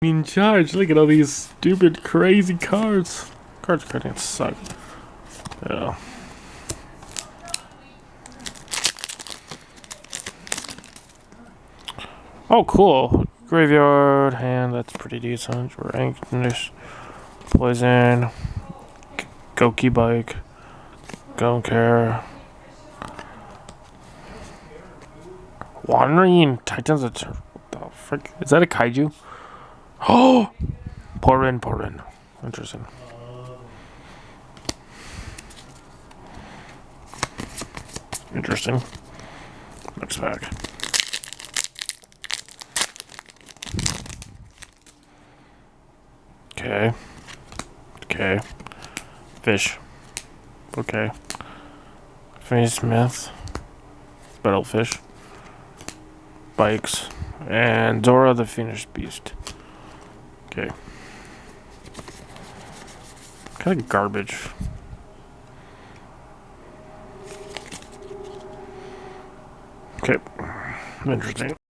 In charge. Look at all these stupid, crazy cards. Cards kind of suck. Yeah. Oh, cool. Graveyard hand. That's pretty decent. Rankness. Poison. Goki bike. Don't care. Wandering Titans. What the frick? Is that a kaiju? Oh! Porin. Interesting. Next pack. Okay. Fish. Okay. Finney Smith. Battlefish. Bikes. And Zora the Finished Beast. Okay. Kind of garbage. Okay. Interesting.